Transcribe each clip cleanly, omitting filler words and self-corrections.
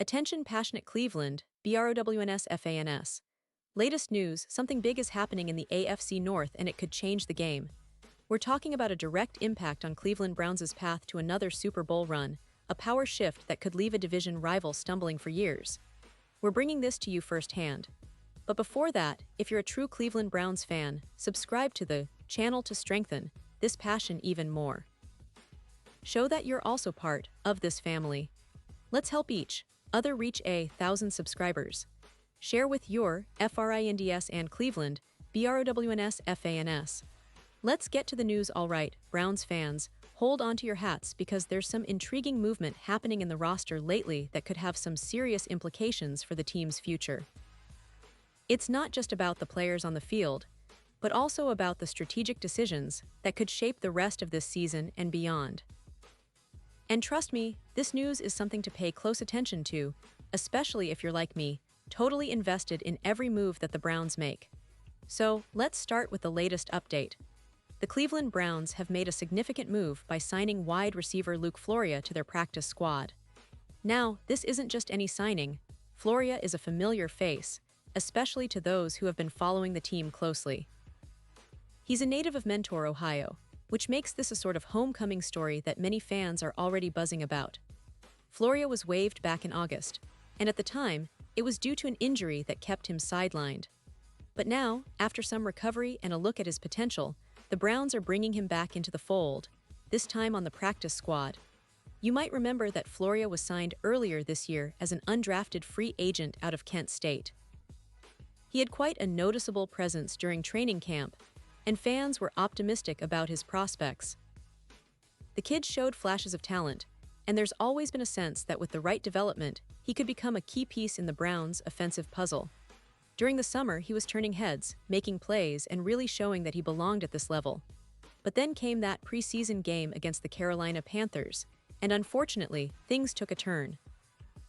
Attention passionate Cleveland, Browns fans. Latest news, something big is happening in the AFC North and it could change the game. We're talking about a direct impact on Cleveland Browns' path to another Super Bowl run, a power shift that could leave a division rival stumbling for years. We're bringing this to you firsthand. But before that, if you're a true Cleveland Browns fan, subscribe to the channel to strengthen this passion even more. Show that you're also part of this family. Let's help each other reach 1,000 subscribers. Share with your friends and Cleveland, Browns fans. Let's get to the news. Alright, Browns fans, hold on to your hats because there's some intriguing movement happening in the roster lately that could have some serious implications for the team's future. It's not just about the players on the field, but also about the strategic decisions that could shape the rest of this season and beyond. And trust me, this news is something to pay close attention to, especially if you're like me, totally invested in every move that the Browns make. So, let's start with the latest update. The Cleveland Browns have made a significant move by signing wide receiver Luke Floria to their practice squad. Now, this isn't just any signing. Floria is a familiar face, especially to those who have been following the team closely. He's a native of Mentor, Ohio, which makes this a sort of homecoming story that many fans are already buzzing about. Floria was waived back in August, and at the time, it was due to an injury that kept him sidelined. But now, after some recovery and a look at his potential, the Browns are bringing him back into the fold, this time on the practice squad. You might remember that Floria was signed earlier this year as an undrafted free agent out of Kent State. He had quite a noticeable presence during training camp, and fans were optimistic about his prospects. The kid showed flashes of talent, and there's always been a sense that with the right development, he could become a key piece in the Browns' offensive puzzle. During the summer, he was turning heads, making plays, and really showing that he belonged at this level. But then came that preseason game against the Carolina Panthers, and unfortunately, things took a turn.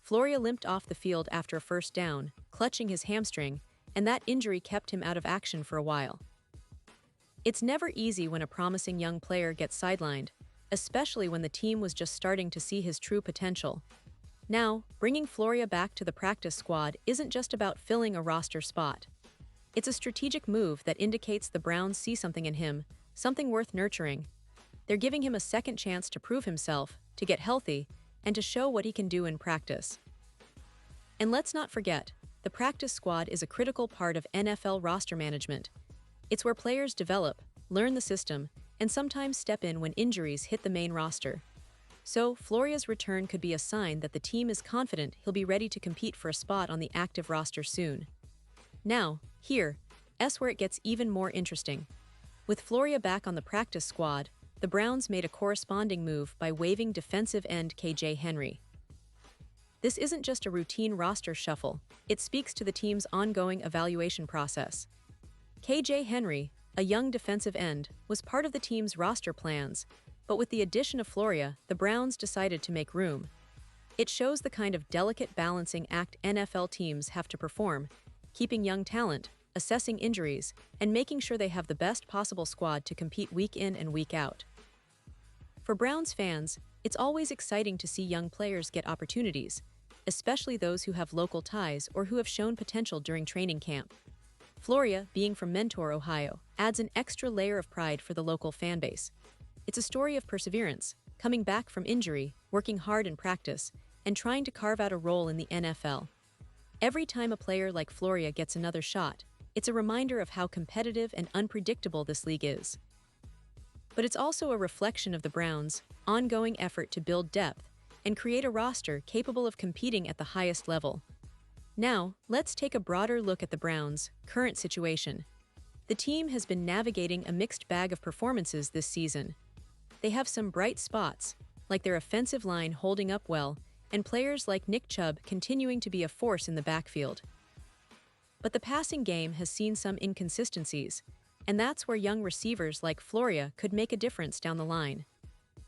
Floria limped off the field after a first down, clutching his hamstring, and that injury kept him out of action for a while. It's never easy when a promising young player gets sidelined, especially when the team was just starting to see his true potential. Now, bringing Floria back to the practice squad isn't just about filling a roster spot. It's a strategic move that indicates the Browns see something in him, something worth nurturing. They're giving him a second chance to prove himself, to get healthy, and to show what he can do in practice. And let's not forget, the practice squad is a critical part of NFL roster management. It's where players develop, learn the system, and sometimes step in when injuries hit the main roster. So, Floria's return could be a sign that the team is confident he'll be ready to compete for a spot on the active roster soon. Now, here's where it gets even more interesting. With Floria back on the practice squad, the Browns made a corresponding move by waiving defensive end KJ Henry. This isn't just a routine roster shuffle, it speaks to the team's ongoing evaluation process. KJ Henry, a young defensive end, was part of the team's roster plans, but with the addition of Floria, the Browns decided to make room. It shows the kind of delicate balancing act NFL teams have to perform, keeping young talent, assessing injuries, and making sure they have the best possible squad to compete week in and week out. For Browns fans, it's always exciting to see young players get opportunities, especially those who have local ties or who have shown potential during training camp. Floria, being from Mentor, Ohio, adds an extra layer of pride for the local fanbase. It's a story of perseverance, coming back from injury, working hard in practice, and trying to carve out a role in the NFL. Every time a player like Floria gets another shot, it's a reminder of how competitive and unpredictable this league is. But it's also a reflection of the Browns' ongoing effort to build depth and create a roster capable of competing at the highest level. Now, let's take a broader look at the Browns' current situation. The team has been navigating a mixed bag of performances this season. They have some bright spots, like their offensive line holding up well, and players like Nick Chubb continuing to be a force in the backfield. But the passing game has seen some inconsistencies, and that's where young receivers like Floria could make a difference down the line.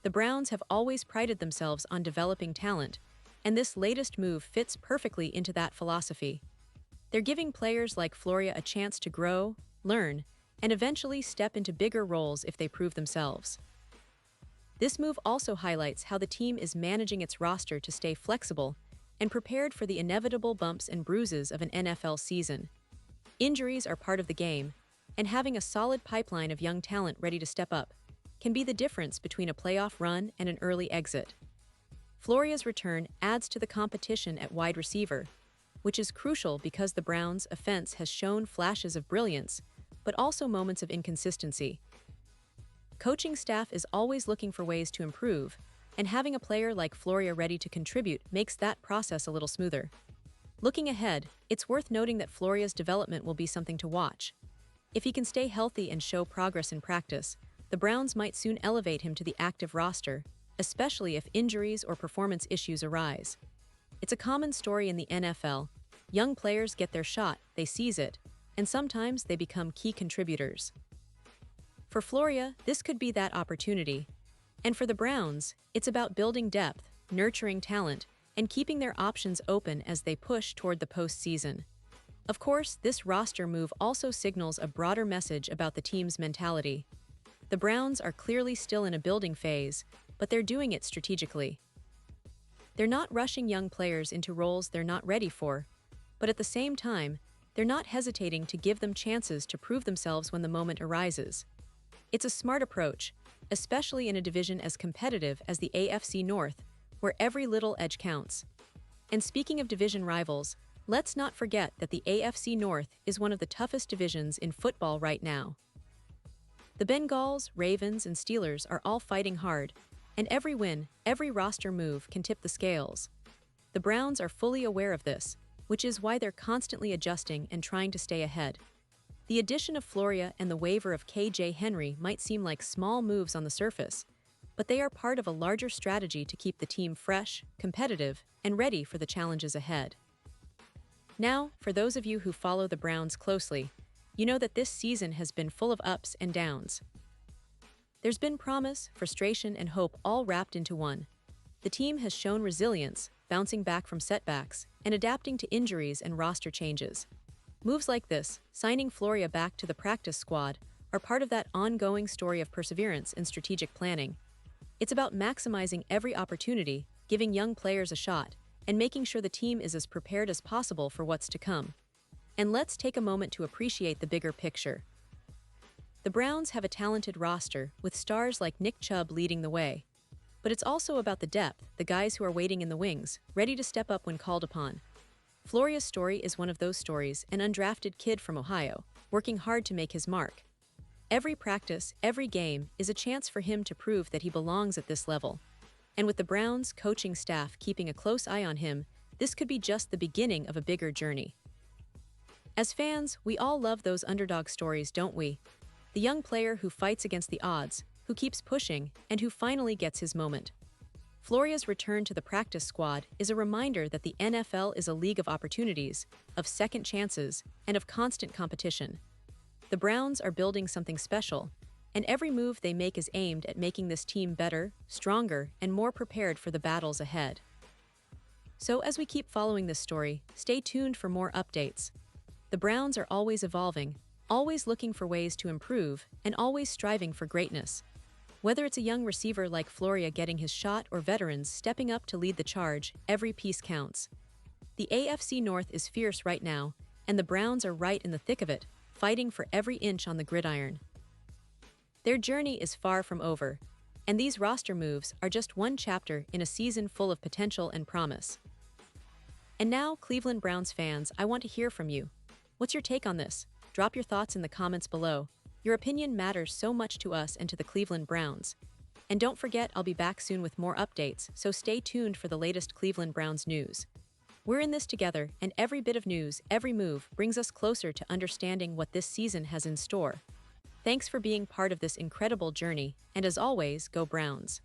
The Browns have always prided themselves on developing talent, and this latest move fits perfectly into that philosophy. They're giving players like Floria a chance to grow, learn, and eventually step into bigger roles if they prove themselves. This move also highlights how the team is managing its roster to stay flexible and prepared for the inevitable bumps and bruises of an NFL season. Injuries are part of the game, and having a solid pipeline of young talent ready to step up can be the difference between a playoff run and an early exit. Floria's return adds to the competition at wide receiver, which is crucial because the Browns' offense has shown flashes of brilliance, but also moments of inconsistency. Coaching staff is always looking for ways to improve, and having a player like Floria ready to contribute makes that process a little smoother. Looking ahead, it's worth noting that Floria's development will be something to watch. If he can stay healthy and show progress in practice, the Browns might soon elevate him to the active roster, especially if injuries or performance issues arise. It's a common story in the NFL. Young players get their shot, they seize it, and sometimes they become key contributors. For Floria, this could be that opportunity. And for the Browns, it's about building depth, nurturing talent, and keeping their options open as they push toward the postseason. Of course, this roster move also signals a broader message about the team's mentality. The Browns are clearly still in a building phase, but they're doing it strategically. They're not rushing young players into roles they're not ready for, but at the same time, they're not hesitating to give them chances to prove themselves when the moment arises. It's a smart approach, especially in a division as competitive as the AFC North, where every little edge counts. And speaking of division rivals, let's not forget that the AFC North is one of the toughest divisions in football right now. The Bengals, Ravens, and Steelers are all fighting hard, and every win, every roster move can tip the scales. The Browns are fully aware of this, which is why they're constantly adjusting and trying to stay ahead. The addition of Floria and the waiver of KJ Henry might seem like small moves on the surface, but they are part of a larger strategy to keep the team fresh, competitive, and ready for the challenges ahead. Now, for those of you who follow the Browns closely, you know that this season has been full of ups and downs. There's been promise, frustration, and hope all wrapped into one. The team has shown resilience, bouncing back from setbacks, and adapting to injuries and roster changes. Moves like this, signing Floria back to the practice squad, are part of that ongoing story of perseverance and strategic planning. It's about maximizing every opportunity, giving young players a shot, and making sure the team is as prepared as possible for what's to come. And let's take a moment to appreciate the bigger picture. The Browns have a talented roster, with stars like Nick Chubb leading the way. But it's also about the depth, the guys who are waiting in the wings, ready to step up when called upon. Floria's story is one of those stories, an undrafted kid from Ohio, working hard to make his mark. Every practice, every game, is a chance for him to prove that he belongs at this level. And with the Browns' coaching staff keeping a close eye on him, this could be just the beginning of a bigger journey. As fans, we all love those underdog stories, don't we? The young player who fights against the odds, who keeps pushing, and who finally gets his moment. Floria's return to the practice squad is a reminder that the NFL is a league of opportunities, of second chances, and of constant competition. The Browns are building something special, and every move they make is aimed at making this team better, stronger, and more prepared for the battles ahead. So as we keep following this story, stay tuned for more updates. The Browns are always evolving, always looking for ways to improve, and always striving for greatness. Whether it's a young receiver like Floria getting his shot or veterans stepping up to lead the charge, every piece counts. The AFC North is fierce right now, and the Browns are right in the thick of it, fighting for every inch on the gridiron. Their journey is far from over, and these roster moves are just one chapter in a season full of potential and promise. And now, Cleveland Browns fans, I want to hear from you. What's your take on this? Drop your thoughts in the comments below. Your opinion matters so much to us and to the Cleveland Browns. And don't forget, I'll be back soon with more updates, so stay tuned for the latest Cleveland Browns news. We're in this together, and every bit of news, every move, brings us closer to understanding what this season has in store. Thanks for being part of this incredible journey, and as always, go Browns.